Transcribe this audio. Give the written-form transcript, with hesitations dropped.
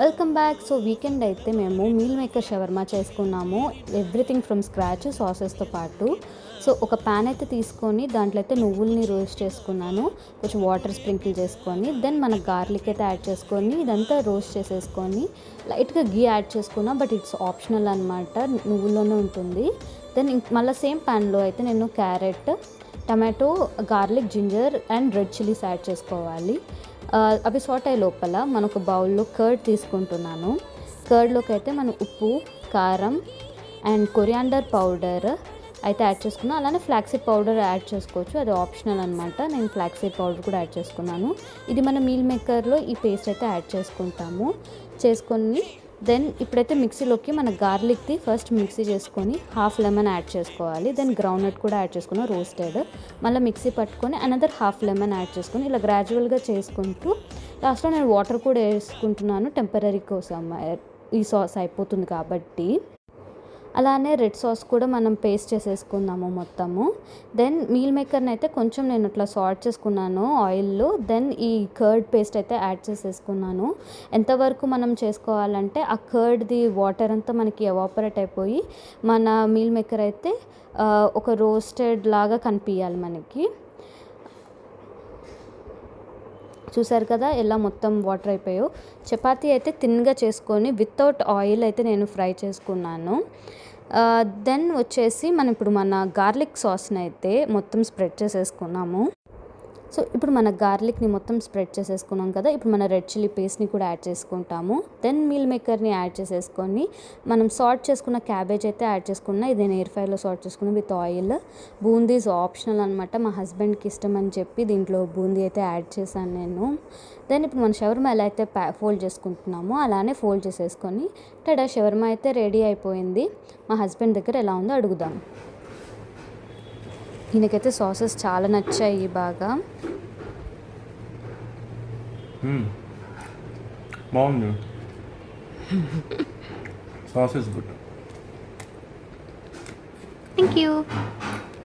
Welcome back. So weekend అయితే మేము meal maker shawarma చేసుకున్నాము. ఎవ్రీథింగ్ ఫ్రమ్ స్క్రాచ్ సాసెస్తో పాటు. సో ఒక ప్యాన్ అయితే తీసుకొని దాంట్లో అయితే నువ్వుల్ని రోస్ట్ చేసుకున్నాను. కొంచెం వాటర్ స్ప్రింకిల్ చేసుకొని దెన్ మన గార్లిక్ అయితే యాడ్ చేసుకొని ఇదంతా రోస్ట్ చేసేసుకొని లైట్గా గీ యాడ్ చేసుకున్నా, బట్ ఇట్స్ ఆప్షనల్ అనమాట, నువ్వుల్లోనే ఉంటుంది. దెన్ మళ్ళీ సేమ్ ప్యాన్లో అయితే నేను carrot, tomato, garlic, ginger and red chillies add చేసుకోవాలి. అవి సాట్ అయ్యే లోపల మనం ఒక బౌల్లో కర్డ్ తీసుకుంటున్నాను. కర్డ్లోకి అయితే మనం ఉప్పు, కారం అండ్ కొరియాండర్ పౌడర్ అయితే యాడ్ చేసుకున్నాను. అలానే ఫ్లాక్సీడ్ పౌడర్ యాడ్ చేసుకోవచ్చు, అది ఆప్షనల్ అనమాట. నేను ఫ్లాక్సీడ్ పౌడర్ కూడా యాడ్ చేసుకున్నాను. ఇది మన మీల్ మేకర్లో ఈ పేస్ట్ అయితే యాడ్ చేసుకొని దెన్ ఇప్పుడైతే మిక్సీలోకి మన గార్లిక్ది ఫస్ట్ మిక్సీ చేసుకొని హాఫ్ లెమన్ యాడ్ చేసుకోవాలి. దెన్ గ్రౌండ్నట్ కూడా యాడ్ చేసుకున్నాం రోస్టెడ్. మళ్ళీ మిక్సీ పట్టుకొని అనదర్ హాఫ్ లెమన్ యాడ్ చేసుకొని ఇలా గ్రాడ్యువల్గా చేసుకుంటూ లాస్ట్లో నేను వాటర్ కూడా వేసుకుంటున్నాను టెంపరీ కోసం, ఈ సాస్ అయిపోతుంది కాబట్టి. అలానే రెడ్ సాస్ కూడా మనం పేస్ట్ చేసేసుకుందాము మొత్తము. దెన్ మీల్ మేకర్ని అయితే కొంచెం నేను ఇట్లా సాల్ట్ చేసుకున్నాను ఆయిల్లో. దెన్ ఈ కర్డ్ పేస్ట్ అయితే యాడ్ చేసేసుకున్నాను. ఎంతవరకు మనం చేసుకోవాలంటే ఆ కర్డ్ది వాటర్ అంతా మనకి ఎవాపరేట్ అయిపోయి మన మీల్ మేకర్ అయితే ఒక రోస్టెడ్ లాగా కనిపించాలి మనకి. చూసారు కదా ఎలా మొత్తం వాటర్ అయిపోయాయో. చపాతీ అయితే థిన్గా చేసుకొని వితౌట్ ఆయిల్ అయితే నేను ఫ్రై చేసుకున్నాను. దెన్ వచ్చేసి మనం ఇప్పుడు మన గార్లిక్ సాస్ని అయితే మొత్తం స్ప్రెడ్ చేసేసుకున్నాము. సో ఇప్పుడు మన గార్లిక్ని మొత్తం స్ప్రెడ్ చేసేసుకున్నాం కదా. ఇప్పుడు మన రెడ్ చిల్లీ పేస్ట్ని కూడా యాడ్ చేసుకుంటాము. దెన్ మీల్ మేకర్ని యాడ్ చేసేసుకొని మనం సాట్ చేసుకున్న క్యాబేజ్ అయితే యాడ్ చేసుకున్నా. ఇది నేను ఎయిర్ ఫ్రైలో సాట్ చేసుకున్నాను with oil. Boondi is optional అనమాట, మా హస్బెండ్కి ఇష్టం అని చెప్పి దీంట్లో బూందీ అయితే యాడ్ చేశాను నేను. దెన్ ఇప్పుడు మన షవర్మా ఎలా అయితే ఫోల్డ్ చేసుకుంటున్నామో అలానే ఫోల్డ్ చేసేసుకొని టడా షవర్మా అయితే రెడీ అయిపోయింది. మా హస్బెండ్ దగ్గర ఎలా ఉందో అడుగుదాం. ఈయనకైతే సాసెస్ చాలా నచ్చాయి బాగా. బాగుంది, sauce is good. Thank you.